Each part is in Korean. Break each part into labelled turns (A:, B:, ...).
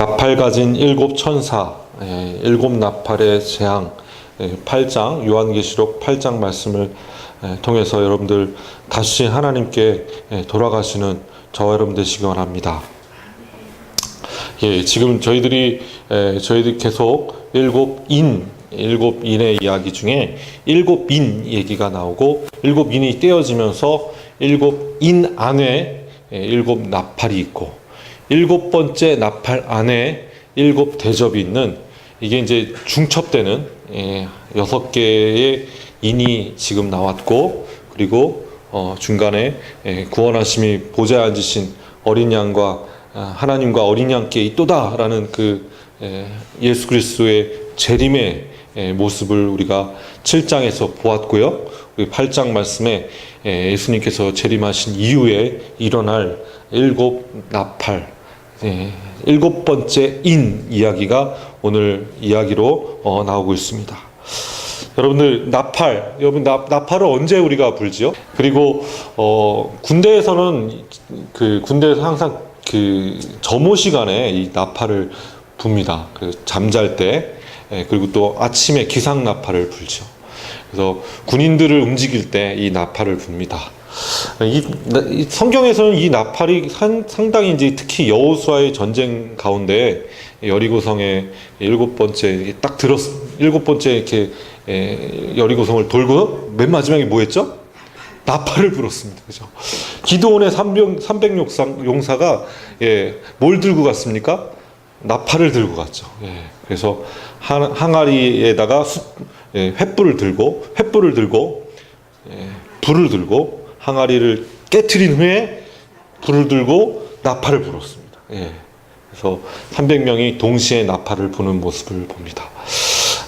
A: 나팔 가진 일곱 천사, 일곱 나팔의 재앙, 8장 요한계시록 8장 말씀을 통해서 여러분들 다시 하나님께 돌아가시는 저와 여러분 되시기 원합니다. 지금 저희들이 계속 일곱 인의 이야기 중에 일곱 인 얘기가 나오고, 일곱 인이 떼어지면서 일곱 인 안에 일곱 나팔이 있고, 일곱 번째 나팔 안에 일곱 대접이 있는, 이게 이제 중첩되는 6개의 인이 지금 나왔고, 그리고 중간에 구원하심이 보좌에 앉으신 어린 양과 하나님과 어린 양께 있도다라는 그 예수 그리스도의 재림의 모습을 우리가 7장에서 보았고요. 8장 말씀에 예수님께서 재림하신 이후에 일어날 일곱 나팔, 일곱 번째 인 이야기가 오늘 이야기로 나오고 있습니다. 여러분들 나팔을 언제 우리가 불지요? 그리고 군대에서는 군대에서 항상 점호 시간에 이 나팔을 붑니다. 잠잘 때, 그리고 또 아침에 기상 나팔을 불죠. 그래서 군인들을 움직일 때 이 나팔을 붑니다. 이 성경에서는 이 나팔이 상당히 이제 특히 여호수아의 전쟁 가운데 여리고성의 일곱 번째 이렇게 여리고성을 돌고 맨 마지막에 뭐 했죠? 나팔을 불었습니다. 그죠? 기드온의 300 용사가 뭘 들고 갔습니까? 나팔을 들고 갔죠. 그래서 항아리에다가 횃불을 들고 불을 들고 항아리를 깨트린 후에 불을 들고 나팔을 불었습니다. 그래서 300명이 동시에 나팔을 부는 모습을 봅니다.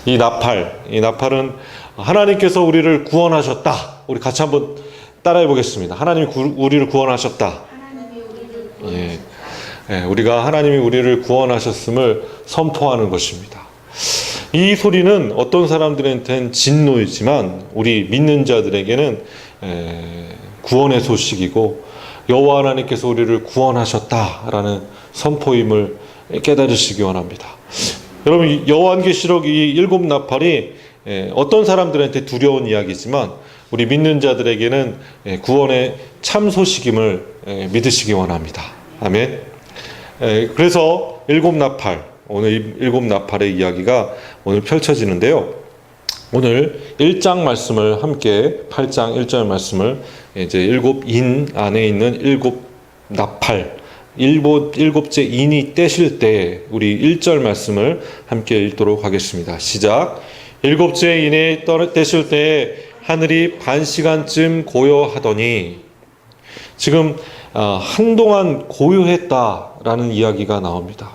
A: 이 나팔은 하나님께서 우리를 구원하셨다. 우리 같이 한번 따라해 보겠습니다. 하나님이 우리를 구원하셨다. 우리가 하나님이 우리를 구원하셨음을 선포하는 것입니다. 이 소리는 어떤 사람들한테는 진노이지만 우리 믿는 자들에게는 구원의 소식이고, 여호와 하나님께서 우리를 구원하셨다라는 선포임을 깨달으시기 원합니다. 여러분, 요한계시록 이 일곱 나팔이 어떤 사람들한테 두려운 이야기지만 우리 믿는 자들에게는 구원의 참 소식임을 믿으시기 원합니다. 아멘. 그래서 오늘 일곱 나팔의 이야기가 오늘 펼쳐지는데요. 오늘 1장 말씀을 함께 8장 1절 말씀을 이제 일곱 인 안에 있는 일곱 나팔, 일곱째 인이 떼실 때 우리 1절 말씀을 함께 읽도록 하겠습니다. 시작. 일곱째 인이 떼실 때에 하늘이 반시간쯤 고요하더니, 지금 한동안 고요했다라는 이야기가 나옵니다.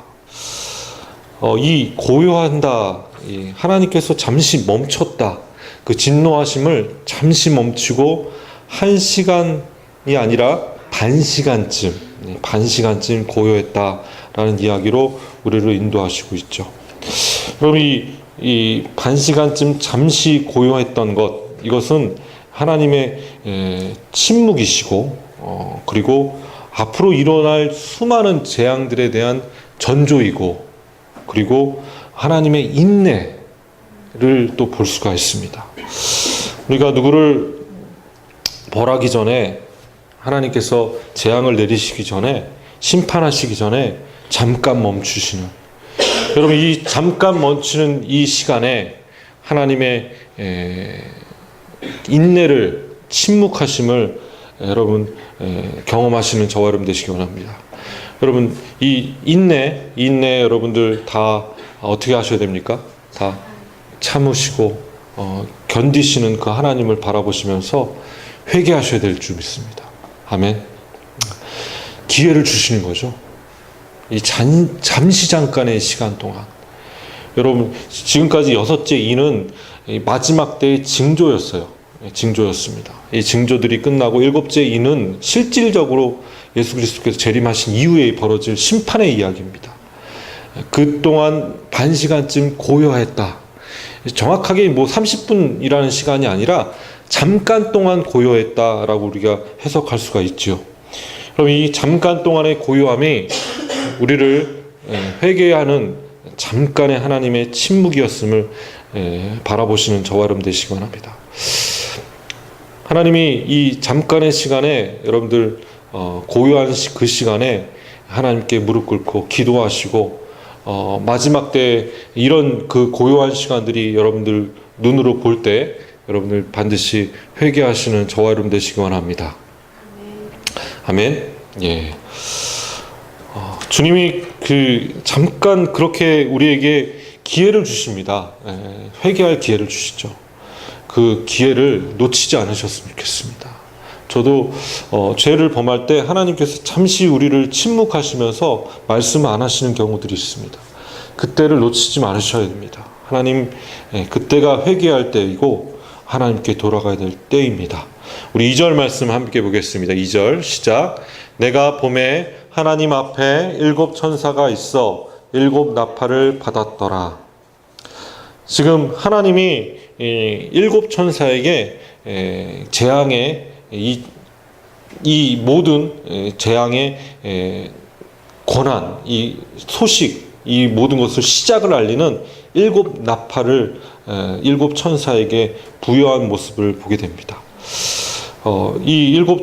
A: 이 고요한다, 하나님께서 잠시 멈췄다, 그 진노하심을 잠시 멈추고 1시간이 아니라 반시간쯤 고요했다라는 이야기로 우리를 인도하시고 있죠. 그럼 이 반시간쯤 잠시 고요했던 것, 이것은 하나님의 침묵이시고, 그리고 앞으로 일어날 수많은 재앙들에 대한 전조이고, 그리고 하나님의 인내를 또 볼 수가 있습니다. 우리가 누구를 벌하기 전에, 하나님께서 재앙을 내리시기 전에, 심판하시기 전에 잠깐 멈추시는, 여러분, 이 잠깐 멈추는 이 시간에 하나님의 인내를, 침묵하심을 여러분 경험하시는 저와 여러분 되시기 원합니다. 여러분, 이 인내 여러분들 다 어떻게 하셔야 됩니까? 다 참으시고 견디시는 그 하나님을 바라보시면서 회개하셔야 될 줄 믿습니다. 아멘. 기회를 주시는 거죠. 이 잠시 잠깐의 시간 동안. 여러분, 지금까지 6째 인은 마지막 때의 징조였습니다. 이 징조들이 끝나고 7째 인은 실질적으로 예수 그리스도께서 재림하신 이후에 벌어질 심판의 이야기입니다. 그동안 반시간쯤 고요했다. 정확하게 30분이라는 시간이 아니라 잠깐 동안 고요했다라고 우리가 해석할 수가 있죠. 그럼 이 잠깐 동안의 고요함이 우리를 회개하는 잠깐의 하나님의 침묵이었음을 바라보시는 저와 여러분 되시기 바랍니다. 하나님이 이 잠깐의 시간에 여러분들 고요한 그 시간에 하나님께 무릎 꿇고 기도하시고 마지막 때 이런 그 고요한 시간들이 여러분들 눈으로 볼 때 여러분들 반드시 회개하시는 저와 여러분 되시기 원합니다. 아멘. 예. 주님이 잠깐 그렇게 우리에게 기회를 주십니다. 회개할 기회를 주시죠. 그 기회를 놓치지 않으셨으면 좋겠습니다. 저도 죄를 범할 때 하나님께서 잠시 우리를 침묵하시면서 말씀 안 하시는 경우들이 있습니다. 그때를 놓치지 않으셔야 됩니다. 하나님, 그때가 회개할 때이고 하나님께 돌아가야 될 때입니다. 우리 2절 말씀 함께 보겠습니다. 2절 시작. 내가 봄에 하나님 앞에 7 천사가 있어 7 나팔을 받았더라. 지금 하나님이 7 천사에게 재앙의 이 모든 재앙의 권한, 이 소식, 이 모든 것을 시작을 알리는 7 나팔을 7 천사에게 부여한 모습을 보게 됩니다. 이 7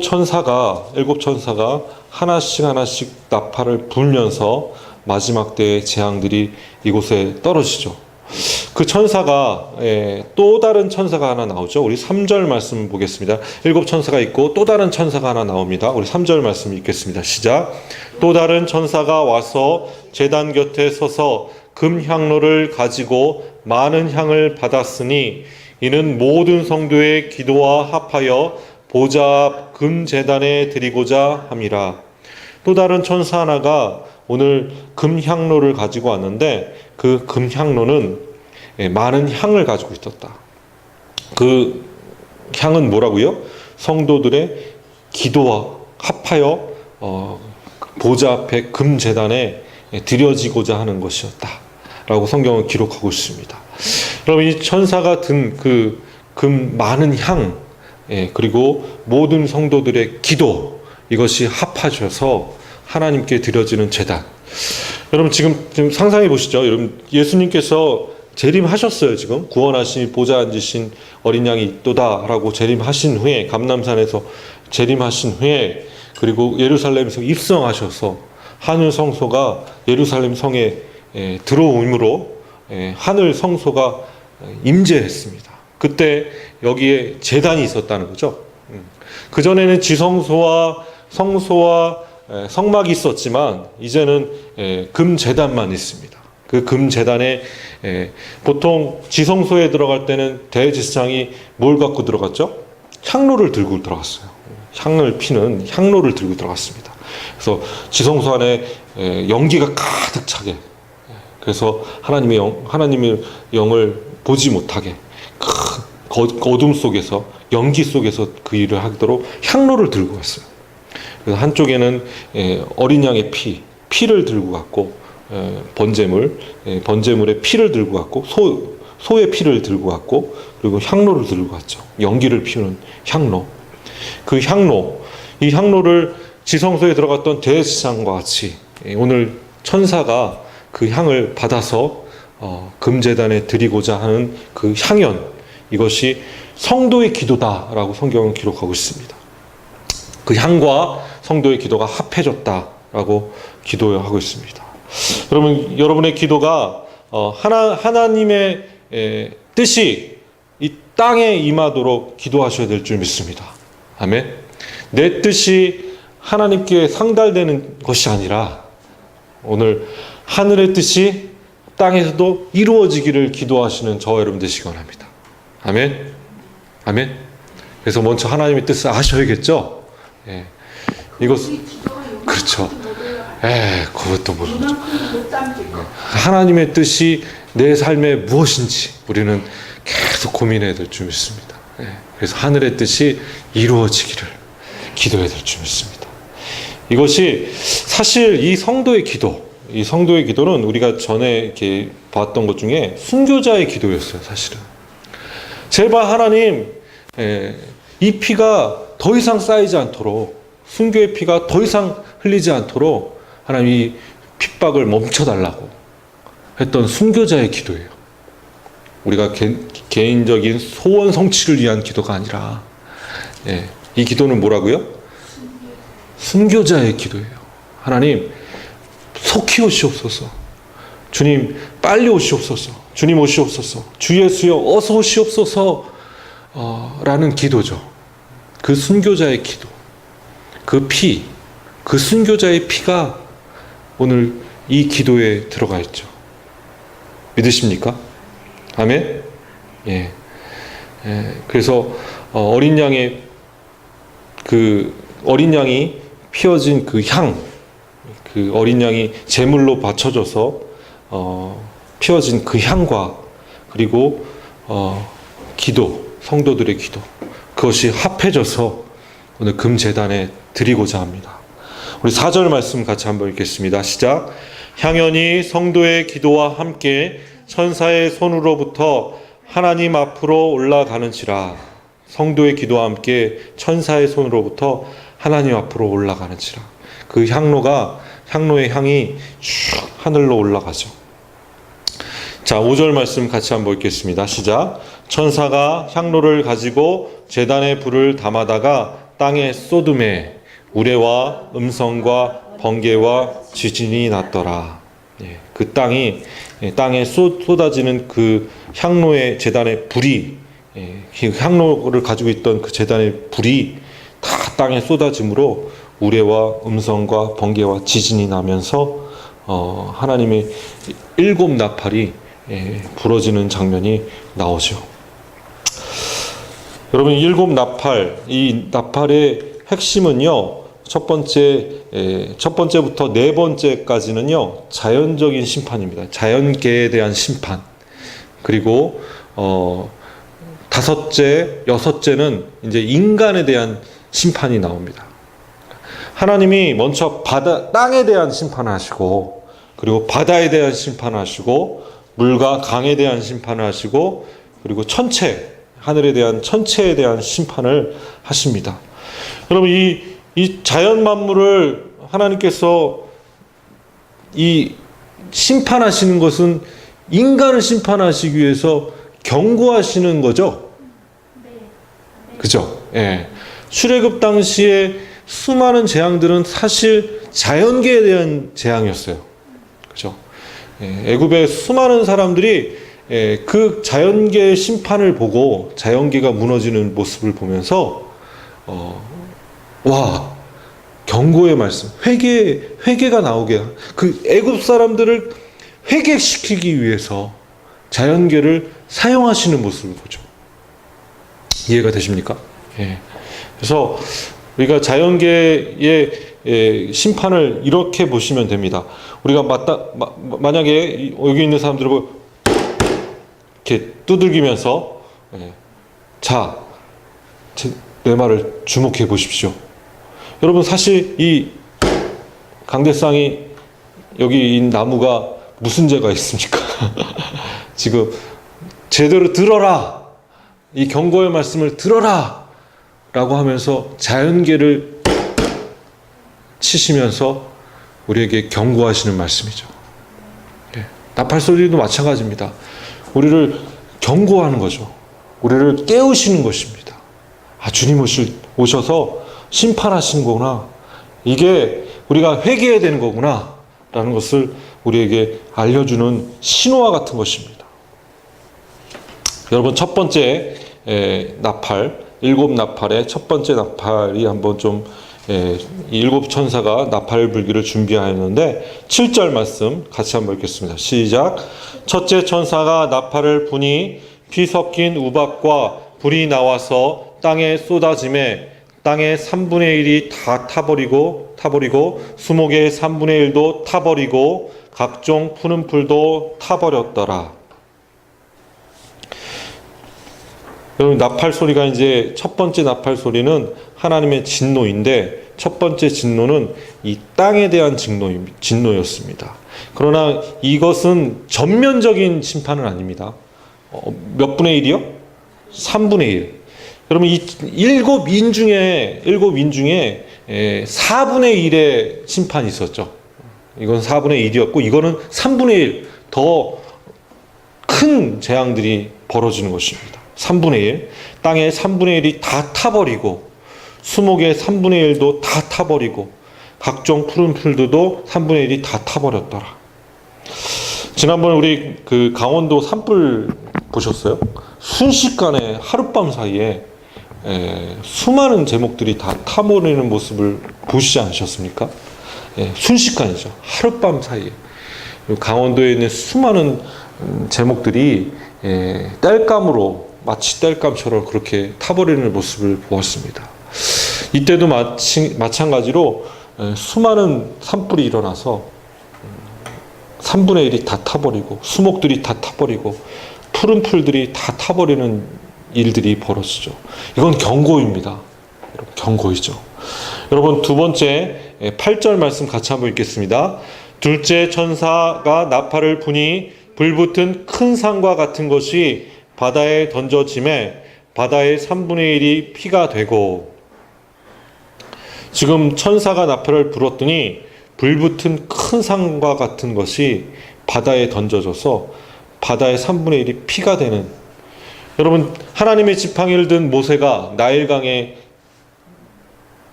A: 천사가 하나씩 나팔을 불면서 마지막 때의 재앙들이 이곳에 떨어지죠. 그 천사가 또 다른 천사가 하나 나오죠. 우리 3절 말씀 보겠습니다. 7 천사가 있고 또 다른 천사가 하나 나옵니다. 우리 3절 말씀 읽겠습니다. 시작. 또 다른 천사가 와서 제단 곁에 서서 금향로를 가지고 많은 향을 받았으니 이는 모든 성도의 기도와 합하여 보좌 앞 금제단에 드리고자 함이라. 또 다른 천사 하나가 오늘 금향로를 가지고 왔는데 그 금향로는 많은 향을 가지고 있었다. 그 향은 뭐라고요? 성도들의 기도와 합하여 보좌 앞에 금제단에 드려지고자 하는 것이었다 라고 성경은 기록하고 있습니다. 여러분, 이 천사가 든 그 금 많은 향, 그리고 모든 성도들의 기도, 이것이 합하셔서 하나님께 드려지는 제단. 여러분 지금 상상해 보시죠. 여러분, 예수님께서 재림하셨어요. 지금 구원하신 보좌 앉으신 어린 양이 있도다라고 재림하신 후에, 감람산에서 재림하신 후에, 그리고 예루살렘에서 입성하셔서 하늘 성소가 예루살렘 성에 들어옴으로 하늘 성소가 임재했습니다. 그때 여기에 제단이 있었다는 거죠. 그 전에는 지성소와 성소와 성막이 있었지만 이제는 금제단만 있습니다. 그 금제단에 보통 지성소에 들어갈 때는 대제사장이 뭘 갖고 들어갔죠? 향로를 들고 들어갔어요. 향을 피는 향로를 들고 들어갔습니다. 그래서 지성소 안에 연기가 가득 차게, 그래서 하나님의 영을 보지 못하게 어둠 속에서, 연기 속에서 그 일을 하도록 향로를 들고 갔어요. 그래서 한쪽에는 어린 양의 피를 들고 갔고, 번제물의 피를 들고 갔고, 소의 피를 들고 갔고, 그리고 향로를 들고 갔죠. 연기를 피우는 향로. 그 향로, 이 향로를 지성소에 들어갔던 대제사장과 같이 오늘 천사가 그 향을 받아서 금제단에 드리고자 하는 그 향연, 이것이 성도의 기도다라고 성경은 기록하고 있습니다. 그 향과 성도의 기도가 합해졌다라고 기도하고 있습니다. 여러분의 기도가 하나님의 뜻이 이 땅에 임하도록 기도하셔야 될 줄 믿습니다. 아멘. 내 뜻이 하나님께 상달되는 것이 아니라 오늘 하늘의 뜻이 땅에서도 이루어지기를 기도하시는 저와 여러분 되시기 원합니다. 아멘. 아멘. 그래서 먼저 하나님의 뜻을 아셔야겠죠. 이것, 그렇죠. 그것도 모르죠. 하나님의 뜻이 내 삶에 무엇인지 우리는 계속 고민해야 될 줄 믿습니다. 그래서 하늘의 뜻이 이루어지기를 기도해야 될 줄 믿습니다. 이것이 사실 이 성도의 기도는 우리가 전에 이렇게 봤던 것 중에 순교자의 기도였어요. 사실은 제발 하나님, 이 피가 더 이상 쌓이지 않도록, 순교의 피가 더 이상 흘리지 않도록 하나님 이 핍박을 멈춰달라고 했던 순교자의 기도예요. 우리가 개인적인 소원 성취를 위한 기도가 아니라, 이 기도는 뭐라고요? 순교자의 기도예요. 하나님, 속히 오시옵소서. 주님, 빨리 오시옵소서. 주님 오시옵소서. 주 예수여, 어서 오시옵소서. 라는 기도죠. 그 순교자의 기도. 그 순교자의 피가 오늘 이 기도에 들어가 있죠. 믿으십니까? 아멘? 그래서 어린 양이 피어진 그 어린 양이 제물로 바쳐져서 피어진 그 향과, 그리고 기도, 성도들의 기도, 그것이 합해져서 오늘 금제단에 드리고자 합니다. 우리 4절 말씀 같이 한번 읽겠습니다. 시작. 향연이 성도의 기도와 함께 천사의 손으로부터 하나님 앞으로 올라가는지라. 성도의 기도와 함께 천사의 손으로부터 하나님 앞으로 올라가는지라. 그 향로의 향이 쭉 하늘로 올라가죠. 자, 5절 말씀 같이 한번 읽겠습니다. 시작. 천사가 향로를 가지고 제단에 불을 담아다가 땅에 쏟음에 우레와 음성과 번개와 지진이 났더라. 그 땅에 쏟아지는 그 향로의 제단의 불이, 그 향로를 가지고 있던 그 제단의 불이 다 땅에 쏟아짐으로 우레와 음성과 번개와 지진이 나면서 하나님의 7 나팔이 부러지는 장면이 나오죠. 여러분, 7 나팔, 이 나팔의 핵심은요, 첫 번째부터 네 번째까지는요, 자연적인 심판입니다. 자연계에 대한 심판. 그리고 다섯째, 여섯째는 이제 인간에 대한 심판이 나옵니다. 하나님이 먼저 땅에 대한 심판을 하시고, 그리고 바다에 대한 심판을 하시고, 물과 강에 대한 심판을 하시고, 그리고 하늘에 대한 천체에 대한 심판을 하십니다. 여러분, 이 자연 만물을 하나님께서 이 심판하시는 것은 인간을 심판하시기 위해서 경고하시는 거죠. 그죠? 출애굽 당시에 수많은 재앙들은 사실 자연계에 대한 재앙이었어요. 그죠? 애굽의 수많은 사람들이 그 자연계의 심판을 보고 자연계가 무너지는 모습을 보면서 경고의 말씀, 회개가 나오게, 그 애굽 사람들을 회개시키기 위해서 자연계를 사용하시는 모습을 보죠. 이해가 되십니까? 그래서 우리가 자연계의 심판을 이렇게 보시면 됩니다. 우리가 만약에 여기 있는 사람들을 이렇게 두들기면서, 내 말을 주목해 보십시오. 여러분, 사실 이 강대상이, 여기 이 나무가 무슨 죄가 있습니까? 지금 제대로 들어라, 이 경고의 말씀을 들어라 라고 하면서 자연계를 치시면서 우리에게 경고하시는 말씀이죠. 나팔 소리도 마찬가지입니다. 우리를 경고하는 거죠. 우리를 깨우시는 것입니다. 주님 오셔서 심판하시는 거구나, 이게 우리가 회개해야 되는 거구나 라는 것을 우리에게 알려주는 신호와 같은 것입니다. 여러분, 첫 번째 나팔, 7 나팔의 첫 번째 나팔이 한번 좀, 이 7 천사가 나팔 불기를 준비하였는데 7절 말씀 같이 한번 읽겠습니다. 시작. 첫째 천사가 나팔을 부니 피 섞인 우박과 불이 나와서 땅에 쏟아짐에 땅의 3분의 1이 다 타버리고 수목의 3분의 1도 타버리고 각종 푸는 풀도 타버렸더라. 여러분, 나팔 소리가 이제 첫 번째 나팔 소리는 하나님의 진노인데, 첫 번째 진노는 이 땅에 대한 진노였습니다. 그러나 이것은 전면적인 심판은 아닙니다. 몇 분의 1이요? 3분의 1. 여러분, 이 7인 중에 4분의 1의 심판이 있었죠. 이건 4분의 1이었고 이거는 3분의 1 더 큰 재앙들이 벌어지는 것입니다. 3분의 1 땅의 3분의 1이 다 타버리고 수목의 3분의 1도 다 타버리고 각종 푸른 풀들도 3분의 1이 다 타버렸더라. 지난번에 우리 그 강원도 산불 보셨어요? 순식간에 하룻밤 사이에 수많은 제목들이 다 타버리는 모습을 보시지 않으셨습니까? 순식간이죠. 하룻밤 사이에 강원도에 있는 수많은 제목들이 땔감으로 마치 땔감처럼 그렇게 타버리는 모습을 보았습니다. 이때도 마찬가지로 수많은 산불이 일어나서 3분의 1이 다 타버리고 수목들이 다 타버리고 푸른 풀들이 다 타버리는 일들이 벌어지죠. 이건 경고입니다. 경고이죠. 여러분 두 번째 8절 말씀 같이 한번 읽겠습니다. 둘째 천사가 나팔을 부니 불붙은 큰 산과 같은 것이 바다에 던져짐에 바다의 3분의 1이 피가 되고. 지금 천사가 나팔을 불었더니 불붙은 큰 산과 같은 것이 바다에 던져져서 바다의 3분의 1이 피가 되는. 여러분 하나님의 지팡이를 든 모세가 나일강에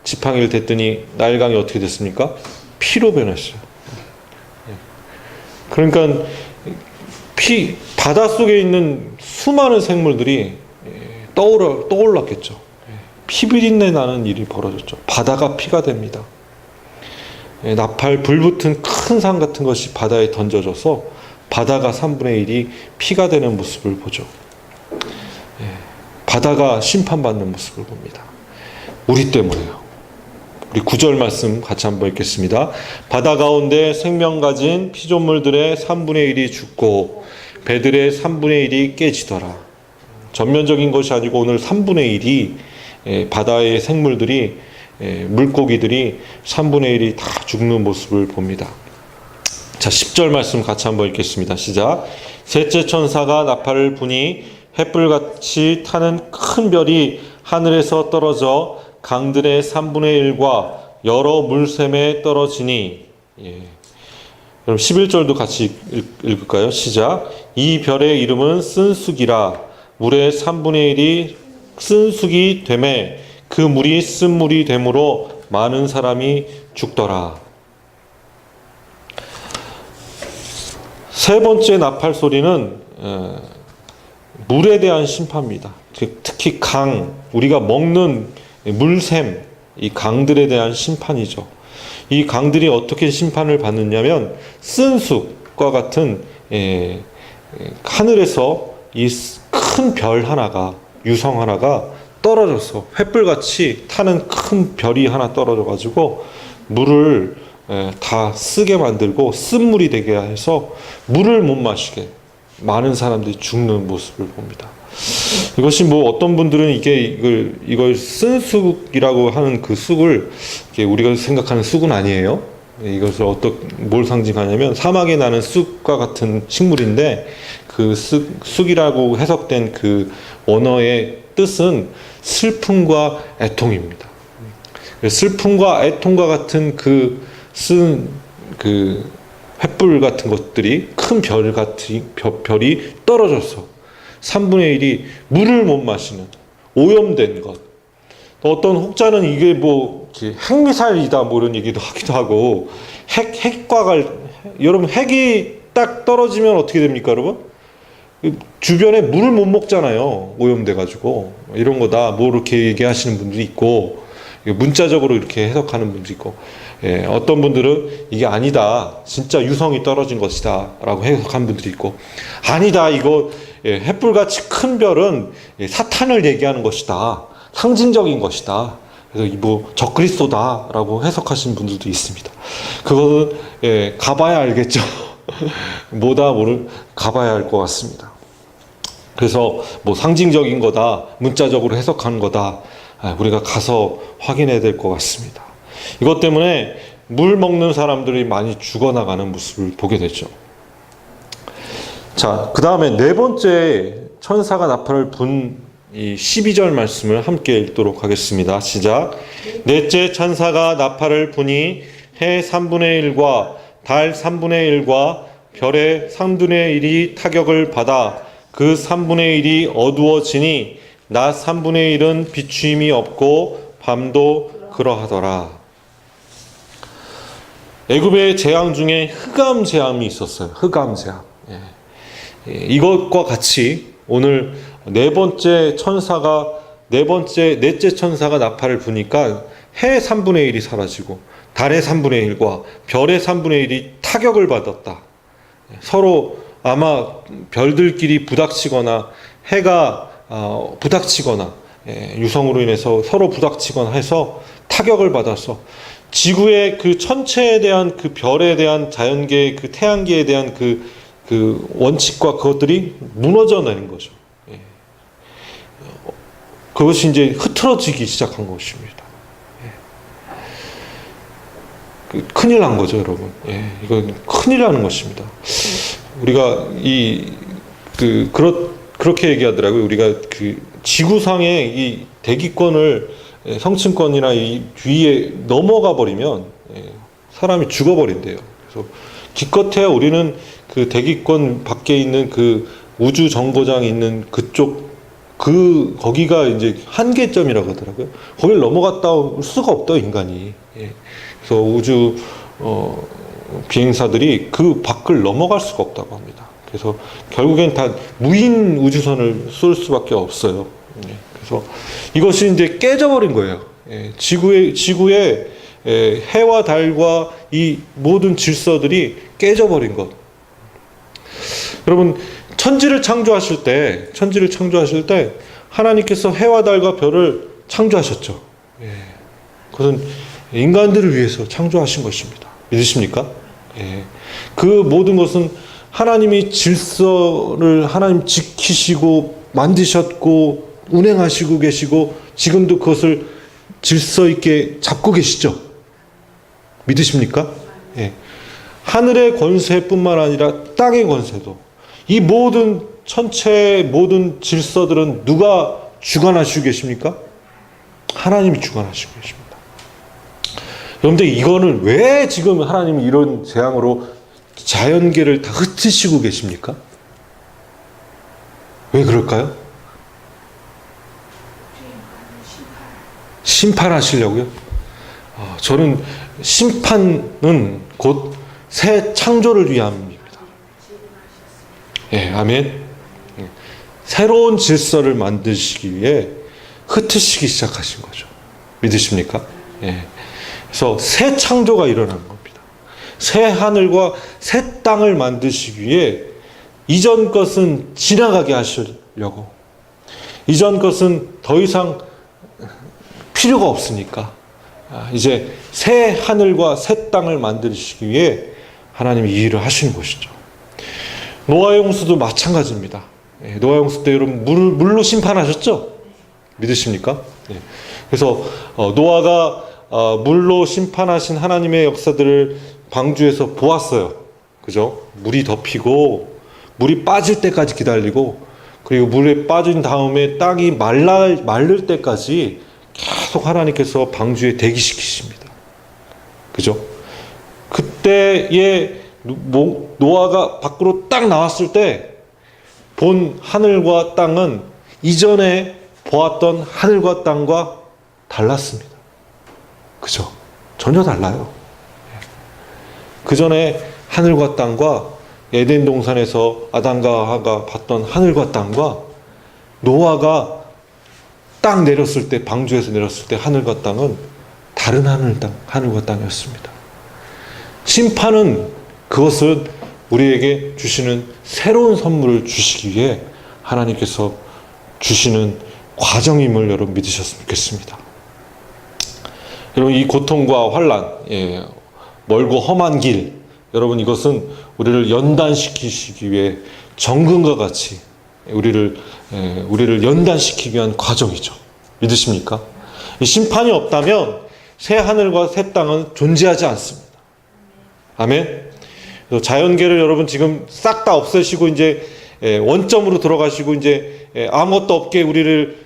A: 지팡이를 댔더니 나일강이 어떻게 됐습니까? 피로 변했어요. 그러니까 바다 속에 있는 수많은 생물들이 떠올랐겠죠. 피비린내 나는 일이 벌어졌죠. 바다가 피가 됩니다. 나팔 불붙은 큰 산 같은 것이 바다에 던져져서 바다가 3분의 1이 피가 되는 모습을 보죠. 바다가 심판받는 모습을 봅니다. 우리 때문에요. 우리 9절 말씀 같이 한번 읽겠습니다. 바다 가운데 생명 가진 피조물들의 3분의 1이 죽고 배들의 3분의 1이 깨지더라. 전면적인 것이 아니고 오늘 3분의 1이 바다의 생물들이 물고기들이 3분의 1이 다 죽는 모습을 봅니다. 자, 10절 말씀 같이 한번 읽겠습니다. 시작. 셋째 천사가 나팔을 부니 횃불같이 타는 큰 별이 하늘에서 떨어져 강들의 3분의 1과 여러 물샘에 떨어지니. 그럼 11절도 같이 읽을까요? 시작. 이 별의 이름은 쓴쑥이라. 물의 3분의 1이 쓴쑥이 되매 그 물이 쓴물이 되므로 많은 사람이 죽더라. 세 번째 나팔 소리는 물에 대한 심판입니다. 특히 강, 우리가 먹는 물샘, 이 강들에 대한 심판이죠. 이 강들이 어떻게 심판을 받느냐면 쓴쑥과 같은 하늘에서 이 큰 별 하나가, 유성 하나가 떨어져서 횃불같이 타는 큰 별이 하나 떨어져 가지고 물을 다 쓰게 만들고 쓴물이 되게 해서 물을 못 마시게 많은 사람들이 죽는 모습을 봅니다. 이것이 뭐 어떤 분들은 이걸 쓴쑥이라고 하는 그 쑥을 우리가 생각하는 쑥은 아니에요. 이것을 뭘 상징하냐면 사막에 나는 쑥과 같은 식물인데 그 쑥이라고 해석된 그 원어의 뜻은 슬픔과 애통입니다. 슬픔과 애통과 같은 횃불 같은 것들이 큰 별이 떨어져서 3분의 1이 물을 못 마시는 오염된 것. 어떤 혹자는 이게 뭐 핵미사일이다 뭐 이런 얘기도 하기도 하고 여러분 핵이 딱 떨어지면 어떻게 됩니까, 여러분? 주변에 물을 못 먹잖아요. 오염돼 가지고 이런 거다 뭐 이렇게 얘기하시는 분들이 있고 문자적으로 이렇게 해석하는 분도 있고 어떤 분들은 이게 아니다 진짜 유성이 떨어진 것이다 라고 해석하는 분들이 있고 아니다 이거 횃불같이 큰 별은 사탄을 얘기하는 것이다 상징적인 것이다 그래서 뭐 적그리스도다 라고 해석하시는 분들도 있습니다. 그거는 가봐야 알겠죠. 뭐다 뭐를 가봐야 할 것 같습니다. 그래서 뭐 상징적인 거다 문자적으로 해석하는 거다 우리가 가서 확인해야 될 것 같습니다. 이것 때문에 물 먹는 사람들이 많이 죽어나가는 모습을 보게 되죠. 자, 그 다음에 네 번째 천사가 나팔을 분 이 12절 말씀을 함께 읽도록 하겠습니다. 시작. 넷째 천사가 나팔을 부니 해 3분의 1과 달 3분의 1과 별의 3분의 1이 타격을 받아 그 3분의 1이 어두워지니 낮 3분의 1은 비추임이 없고 밤도 그러하더라. 애굽의 재앙 중에 흑암 재앙이 있었어요. 흑암 재앙. 이것과 같이 오늘 넷째 천사가 나팔을 부니까 해의 3분의 1이 사라지고 달의 3분의 1과 별의 3분의 1이 타격을 받았다. 서로 아마 별들끼리 부닥치거나 해가 부닥치거나 유성으로 인해서 서로 부닥치거나 해서 타격을 받아서 지구의 그 천체에 대한 그 별에 대한 자연계의 그 태양계에 대한 그 원칙과 그것들이 무너져 내는 거죠. 그것이 이제 흐트러지기 시작한 것입니다. 큰일 난 거죠, 여러분. 이건 큰일 나는 것입니다. 우리가 그렇게 얘기하더라고요. 우리가 그 지구상의 이 대기권을 성층권이나 이 위에 넘어가 버리면 사람이 죽어버린대요. 그래서 기껏해야 우리는 그 대기권 밖에 있는 그 우주 정거장이 있는 그쪽 거기가 이제 한계점이라고 하더라고요. 거길 넘어갔다 올 수가 없다, 인간이. 그래서 우주 비행사들이 그 밖을 넘어갈 수가 없다고 합니다. 그래서 결국엔 다 무인 우주선을 쏠 수밖에 없어요. 그래서 이것이 이제 깨져버린 거예요. 지구의 해와 달과 이 모든 질서들이 깨져버린 것. 여러분, 천지를 창조하실 때 하나님께서 해와 달과 별을 창조하셨죠. 그것은 인간들을 위해서 창조하신 것입니다. 믿으십니까? 그 모든 것은 하나님이 질서를 하나님 지키시고 만드셨고 운행하시고 계시고 지금도 그것을 질서 있게 잡고 계시죠. 믿으십니까? 하늘의 권세뿐만 아니라 땅의 권세도, 이 모든 천체의 모든 질서들은 누가 주관하시고 계십니까? 하나님이 주관하시고 계십니다. 그런데 이거는 왜 지금 하나님이 이런 재앙으로 자연계를 다 흩으시고 계십니까? 왜 그럴까요? 심판하시려고요? 저는 심판은 곧 새 창조를 위함입니다. 아멘. 새로운 질서를 만드시기 위해 흩으시기 시작하신 거죠. 믿으십니까? 그래서 새 창조가 일어난 겁니다. 새 하늘과 새 땅을 만드시기 위해 이전 것은 지나가게 하시려고, 이전 것은 더 이상 필요가 없으니까 이제 새 하늘과 새 땅을 만드시기 위해 하나님이 이 일을 하시는 것이죠. 노아의 홍수도 마찬가지입니다. 노아의 홍수 때 여러분 물로 심판하셨죠? 믿으십니까? 그래서 노아가 물로 심판하신 하나님의 역사들을 방주에서 보았어요. 그죠? 물이 덮이고 물이 빠질 때까지 기다리고, 그리고 물에 빠진 다음에 땅이 마를 때까지 계속 하나님께서 방주에 대기시키십니다. 그죠? 그때에 노아가 밖으로 딱 나왔을 때 본 하늘과 땅은 이전에 보았던 하늘과 땅과 달랐습니다. 그죠? 전혀 달라요. 그 전에 하늘과 땅과 에덴 동산에서 아담과 하가 봤던 하늘과 땅과 노아가 딱 내렸을 때, 방주에서 내렸을 때 하늘과 땅은 다른 하늘과 땅이었습니다. 심판은 그것을 우리에게 주시는 새로운 선물을 주시기 위해 하나님께서 주시는 과정임을 여러분 믿으셨으면 좋겠습니다. 여러분, 이 고통과 환난, 멀고 험한 길, 여러분 이것은 우리를 연단시키시기 위해 정금과 같이 우리를 연단시키기 위한 과정이죠. 믿으십니까? 이 심판이 없다면 새 하늘과 새 땅은 존재하지 않습니다. 아멘. 자연계를 여러분 지금 싹 다 없애시고 이제 원점으로 들어가시고 이제 아무것도 없게 우리를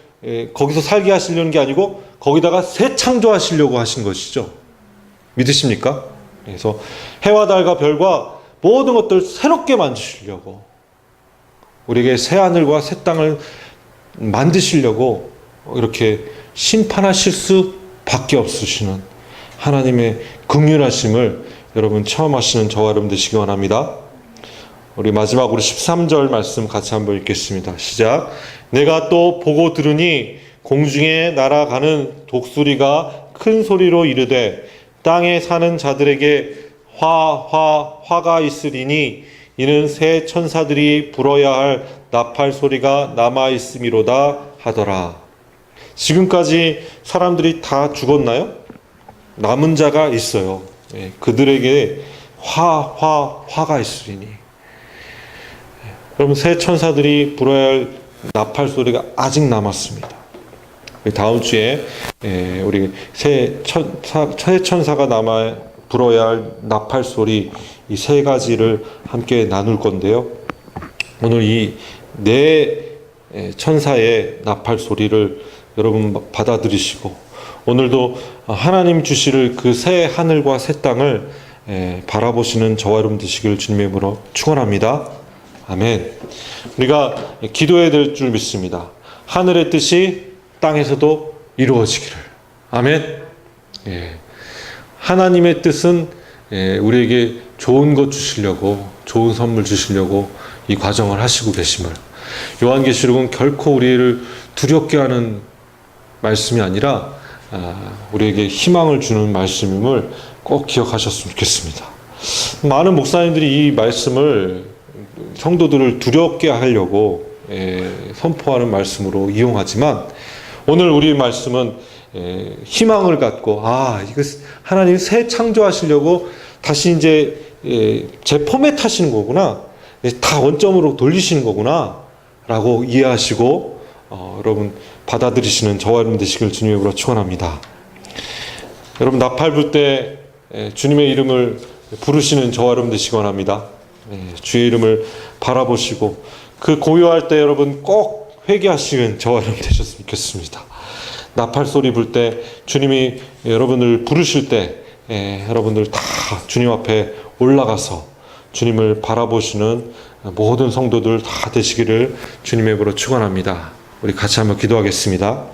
A: 거기서 살게 하시려는 게 아니고 거기다가 새 창조하시려고 하신 것이죠. 믿으십니까? 그래서 해와 달과 별과 모든 것들 새롭게 만드시려고, 우리에게 새 하늘과 새 땅을 만드시려고 이렇게 심판하실 수밖에 없으시는 하나님의 긍휼하심을 여러분 체험하시는 저와 여러분 되시기 원합니다. 우리 마지막으로 13절 말씀 같이 한번 읽겠습니다. 시작. 내가 또 보고 들으니 공중에 날아가는 독수리가 큰 소리로 이르되 땅에 사는 자들에게 화가 있으리니 이는 새 천사들이 불어야 할 나팔 소리가 남아 있음이로다 하더라. 지금까지 사람들이 다 죽었나요? 남은 자가 있어요. 그들에게 화가 있으리니. 여러분, 새 천사들이 불어야 할 나팔 소리가 아직 남았습니다. 다음 주에 우리 새 천사가 남아 불어야 할 나팔 소리, 이 세 가지를 함께 나눌 건데요. 오늘 이 네 천사의 나팔 소리를 여러분 받아들이시고, 오늘도 하나님 주실 그 새 하늘과 새 땅을 바라보시는 저와 여러분 되시기를 주님의 이름으로 축원합니다. 아멘. 우리가 기도해야 될 줄 믿습니다. 하늘의 뜻이 땅에서도 이루어지기를. 아멘. 하나님의 뜻은 우리에게 좋은 것 주시려고, 좋은 선물 주시려고 이 과정을 하시고 계심을, 요한계시록은 결코 우리를 두렵게 하는 말씀이 아니라 우리에게 희망을 주는 말씀임을 꼭 기억하셨으면 좋겠습니다. 많은 목사님들이 이 말씀을 성도들을 두렵게 하려고 선포하는 말씀으로 이용하지만, 오늘 우리 말씀은 희망을 갖고, 이거 하나님 새 창조하시려고 다시 이제 재포맷 하시는 거구나, 다 원점으로 돌리시는 거구나 라고 이해하시고 여러분 받아들이시는 저와 여러분 되시길 주님의 이름으로 축원합니다. 여러분, 나팔 불 때 주님의 이름을 부르시는 저와 여러분 되시기 원합니다. 주의 이름을 바라보시고 그 고요할 때 여러분 꼭 회개하시는 저와 여러분 되셨으면 좋겠습니다. 나팔 소리 불 때, 주님이 여러분을 부르실 때 여러분들 다 주님 앞에 올라가서 주님을 바라보시는 모든 성도들 다 되시기를 주님의 이름으로 축원합니다. 우리 같이 한번 기도하겠습니다.